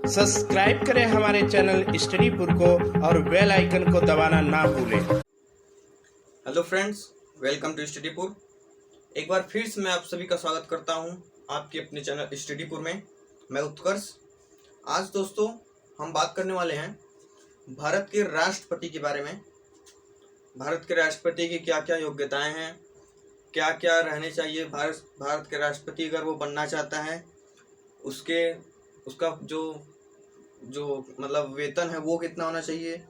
Subscribe करें हमारे channel स्टडीपुर को और बेल आइकन को दबाना ना भूलें। Hello friends, welcome to Studypur. एक बार फिर से मैं आप सभी का स्वागत करता हूं आपके अपने चैनल स्टडीपुर में। मैं उत्कर्ष। आज दोस्तों हम बात करने वाले हैं भारत के राष्ट्रपति के बारे में। भारत के राष्ट्रपति की क्या क्या योग्यताएं हैं, क्या क्या रहने चाहिए भारत के राष्ट्रपति अगर वो बनना चाहता है, उसका जो मतलब वेतन है वो कितना होना चाहिए,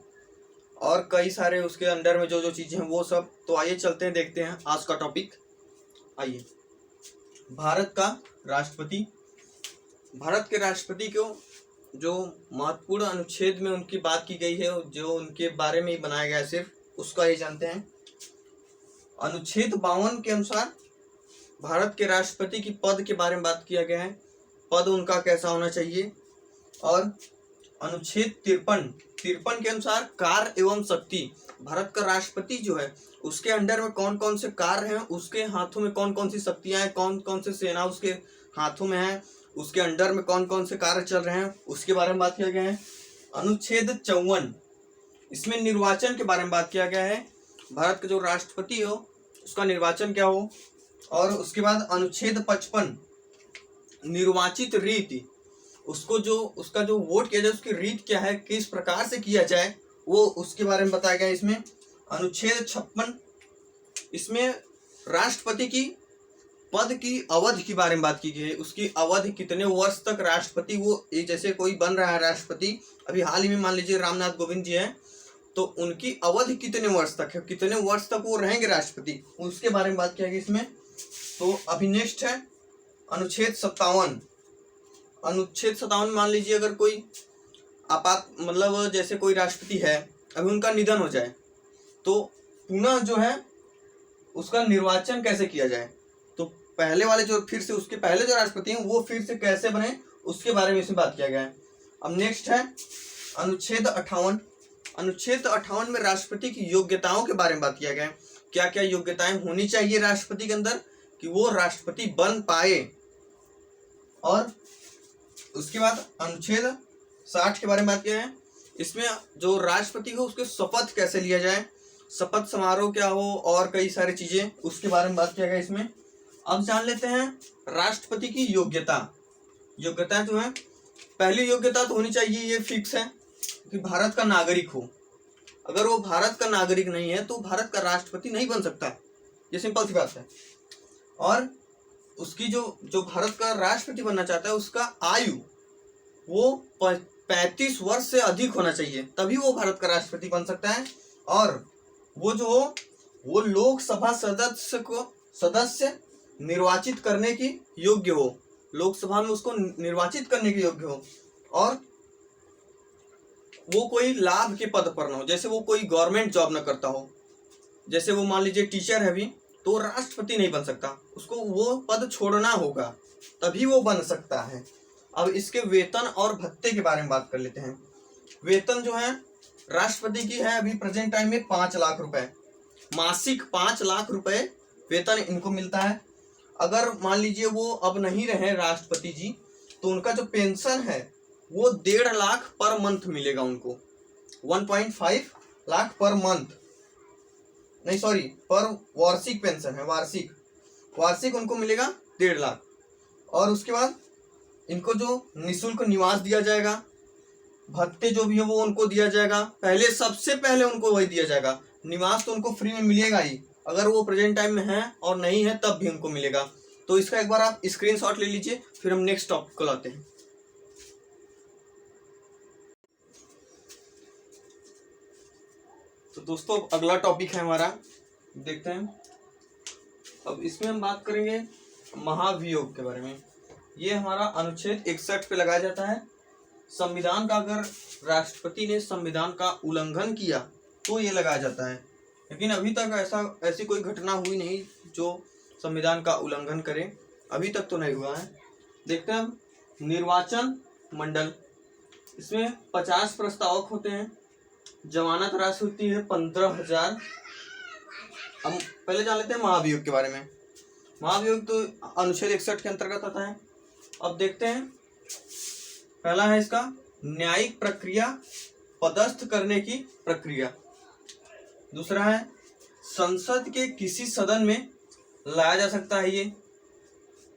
और कई सारे उसके अंडर में जो जो चीज़ें हैं वो सब। तो आइए चलते हैं, देखते हैं आज का टॉपिक। आइए, भारत का राष्ट्रपति। भारत के राष्ट्रपति को जो महत्वपूर्ण अनुच्छेद में उनकी बात की गई है, जो उनके बारे में ही बनाया गया है, सिर्फ उसका ये जानते हैं। अनुच्छेद 52 के अनुसार भारत के राष्ट्रपति की पद के बारे में बात किया गया है, पद उनका कैसा होना चाहिए। और अनुच्छेद 53 के अनुसार कार्य एवं शक्ति। भारत का राष्ट्रपति जो है उसके अंडर में कौन कौन से कार्य हैं, उसके हाथों में कौन कौन सी शक्तियां हैं, कौन कौन से सेना उसके हाथों में है, उसके अंडर में कौन कौन से कार्य चल रहे हैं, उसके बारे में बात किया गया है। अनुच्छेद 54, इसमें निर्वाचन के बारे में बात किया गया है, भारत का जो राष्ट्रपति हो उसका निर्वाचन क्या हो। और उसके बाद अनुच्छेद 55, निर्वाचित रीति, उसका जो वोट किया जाए उसकी रीत क्या है, किस प्रकार से किया जाए, वो उसके बारे में बताया गया है इसमें। अनुच्छेद 56, इसमें राष्ट्रपति की पद की अवधि के बारे में बात की गई है। उसकी अवधि कितने वर्ष तक राष्ट्रपति वो, जैसे कोई बन रहा है राष्ट्रपति, अभी हाल ही में मान लीजिए रामनाथ कोविंद जी हैं, तो उनकी अवधि कितने वर्ष तक है, कितने वर्ष तक वो रहेंगे राष्ट्रपति, उसके बारे में बात किया गया इसमें। तो अभी नेक्स्ट है अनुच्छेद 57। अनुच्छेद 57 मान लीजिए अगर कोई मतलब जैसे कोई राष्ट्रपति है, अभी उनका निधन हो जाए, तो पुनः जो है उसका निर्वाचन कैसे किया जाए। तो पहले वाले जो फिर से उसके पहले जो राष्ट्रपति हैं वो फिर से कैसे बने, उसके बारे में इसमें बात किया गया है। अब नेक्स्ट है अनुच्छेद 58। अनुच्छेद 58 में राष्ट्रपति की योग्यताओं के बारे में बात किया गया है, क्या क्या योग्यताएं होनी चाहिए राष्ट्रपति के अंदर कि वो राष्ट्रपति बन पाए। और उसके बाद अनुच्छेद 60 के बारे में बात किया है, इसमें जो राष्ट्रपति हो उसके शपथ कैसे लिया जाए, शपथ समारोह क्या हो, और कई सारी चीजें उसके बारे में बात किया गया इसमें। अब जान लेते हैं राष्ट्रपति की योग्यता जो है। पहली योग्यता तो होनी चाहिए, ये फिक्स है कि भारत का नागरिक हो। अगर वो भारत का नागरिक नहीं है तो भारत का राष्ट्रपति नहीं बन सकता, ये सिंपल सी बात है। और उसकी जो भारत का राष्ट्रपति बनना चाहता है उसका आयु वो 35 वर्ष से अधिक होना चाहिए, तभी वो भारत का राष्ट्रपति बन सकता है। और वो लोकसभा सदस्य निर्वाचित करने की योग्य हो, लोकसभा में उसको निर्वाचित करने के योग्य हो। और वो कोई लाभ के पद पर ना हो, जैसे वो कोई गवर्नमेंट जॉब ना करता हो, जैसे वो मान लीजिए टीचर है अभी, तो राष्ट्रपति नहीं बन सकता, उसको वो पद छोड़ना होगा तभी वो बन सकता है। अब इसके वेतन और भत्ते के बारे में बात कर लेते हैं। वेतन जो है राष्ट्रपति की है अभी प्रेजेंट टाइम में 5 लाख रुपए, मासिक 5 लाख रुपए वेतन इनको मिलता है। अगर मान लीजिए वो अब नहीं रहे राष्ट्रपति जी, तो उनका जो पेंशन है वो 1.5 लाख पर मंथ मिलेगा उनको, 1.5 लाख पर मंथ, नहीं सॉरी, पर वार्षिक पेंशन है, वार्षिक उनको मिलेगा 1.5 लाख। और उसके बाद इनको जो निःशुल्क निवास दिया जाएगा, भत्ते जो भी है वो उनको दिया जाएगा, सबसे पहले उनको वही दिया जाएगा। निवास तो उनको फ्री में मिलेगा ही, अगर वो प्रेजेंट टाइम में है और नहीं है तब भी उनको मिलेगा। तो इसका एक बार आप स्क्रीनशॉट ले लीजिए, फिर हम नेक्स्ट टॉपिक को लाते हैं। तो दोस्तों अगला टॉपिक है हमारा, देखते हैं। अब इसमें हम बात करेंगे महाभियोग के बारे में। ये हमारा अनुच्छेद 61 पे लगाया जाता है। संविधान का अगर राष्ट्रपति ने संविधान का उल्लंघन किया तो ये लगाया जाता है, लेकिन अभी तक ऐसी कोई घटना हुई नहीं जो संविधान का उल्लंघन करे, अभी तक तो नहीं हुआ है। देखते हैं हम निर्वाचन मंडल। इसमें 50 प्रस्तावक होते हैं, जमानत राशि होती है 15,000। हम पहले जान लेते हैं महाभियोग के बारे में। महाभियोग तो अनुच्छेद 61 के अंतर्गत आता है। अब देखते हैं, पहला है इसका न्यायिक प्रक्रिया पदस्थ करने की प्रक्रिया। दूसरा है संसद के किसी सदन में लाया जा सकता है ये।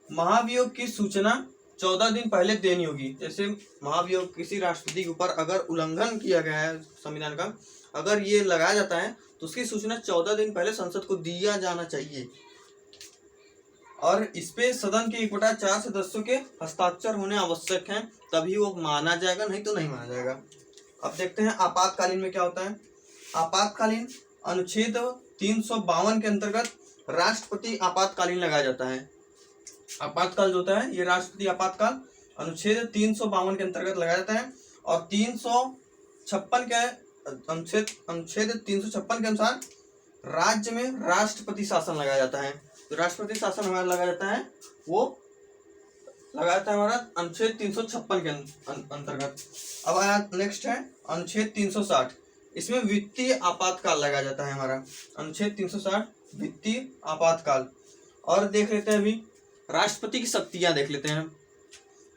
महाभियोग की सूचना 14 दिन पहले देनी होगी। जैसे महाभियोग किसी राष्ट्रपति के ऊपर अगर उल्लंघन किया गया है संविधान का, अगर ये लगाया जाता है तो उसकी सूचना 14 दिन पहले संसद को दिया जाना चाहिए। और इस पे सदन के 1/4 सदस्यों के हस्ताक्षर होने आवश्यक हैं, तभी वो माना जाएगा, नहीं तो नहीं माना जाएगा। अब देखते हैं आपातकालीन में क्या होता है। आपातकालीन अनुच्छेद 352 के अंतर्गत राष्ट्रपति आपातकालीन लगाया जाता है। आपातकाल जो होता है ये राष्ट्रपति आपातकाल अनुच्छेद 352 के अंतर्गत लगाया जाता है। और 356 के अनुच्छेद 356 के अनुसार राज्य में राष्ट्रपति शासन लगाया जाता है। तो राष्ट्रपति शासन हमारा लगाया जाता है, वो लगाया जाता है हमारा अनुच्छेद 356 के अंतर्गत। अब आया नेक्स्ट है अनुच्छेद 360। इसमें वित्तीय आपातकाल लगाया जाता है हमारा अनुच्छेद 360 वित्तीय आपातकाल। और देख लेते हैं अभी राष्ट्रपति की शक्तियां देख लेते हैं।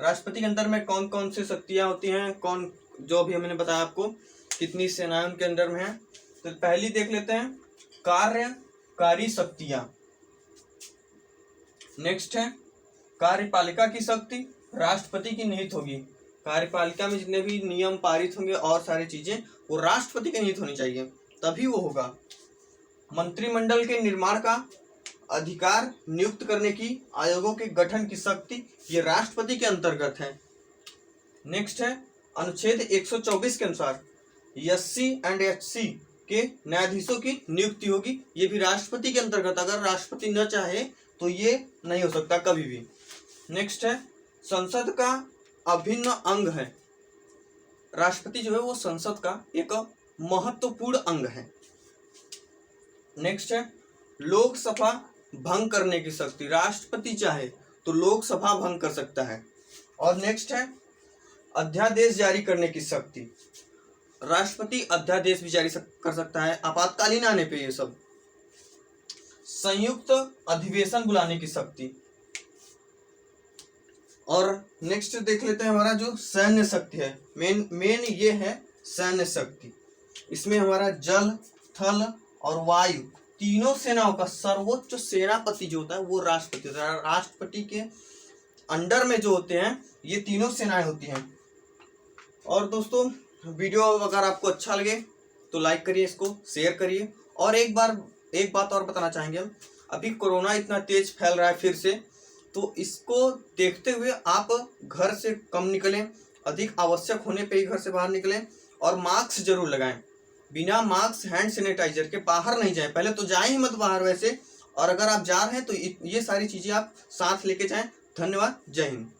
राष्ट्रपति के अंदर में कौन कौन सी शक्तियां होती हैं, कौन जो भी मैंने बताया आपको कितनी सेनाएं उनके अंदर में है। तो पहली देख लेते हैं कार्यकारी शक्तियां। नेक्स्ट है कार्यपालिका की शक्ति राष्ट्रपति की निहित होगी। कार्यपालिका में जितने भी नियम पारित होंगे और सारी चीजें वो राष्ट्रपति के निहित होनी चाहिए, तभी वो होगा। मंत्रिमंडल के निर्माण का अधिकार नियुक्त करने की, आयोगों के गठन की शक्ति ये राष्ट्रपति के अंतर्गत है। नेक्स्ट है अनुच्छेद 124 के अनुसार SC एंड HC के न्यायाधीशों की नियुक्ति होगी, ये भी राष्ट्रपति के अंतर्गत। अगर राष्ट्रपति न चाहे तो ये नहीं हो सकता कभी भी। नेक्स्ट है संसद का अभिन्न अंग है। राष्ट्रपति जो है वो संसद का एक महत्वपूर्ण अंग है। नेक्स्ट है लोकसभा भंग करने की शक्ति। राष्ट्रपति चाहे तो लोकसभा भंग कर सकता है। और नेक्स्ट है अध्यादेश जारी करने की शक्ति। राष्ट्रपति अध्यादेश भी जारी कर सकता है आपातकालीन आने पे। ये सब संयुक्त अधिवेशन बुलाने की शक्ति। और नेक्स्ट देख लेते हैं हमारा जो सैन्य शक्ति है। मेन ये है सैन्य शक्ति। इसमें हमारा जल, थल और वायु तीनों सेनाओं का सर्वोच्च सेनापति जो होता है वो राष्ट्रपति होता है। राष्ट्रपति के अंडर में जो होते हैं ये तीनों सेनाएं होती हैं। और दोस्तों वीडियो अगर आपको अच्छा लगे तो लाइक करिए, इसको शेयर करिए। और एक बात और बताना चाहेंगे हम, अभी कोरोना इतना तेज फैल रहा है फिर से, तो इसको देखते हुए आप घर से कम निकलें, अधिक आवश्यक होने पे ही घर से बाहर निकलें। और मास्क जरूर लगाएं। बिना मास्क हैंड सैनिटाइजर के बाहर नहीं जाएं। पहले तो जाएं ही मत बाहर वैसे, और अगर आप जा रहे हैं तो ये सारी चीज़ें आप साथ लेके जाएं। धन्यवाद। जय हिंद।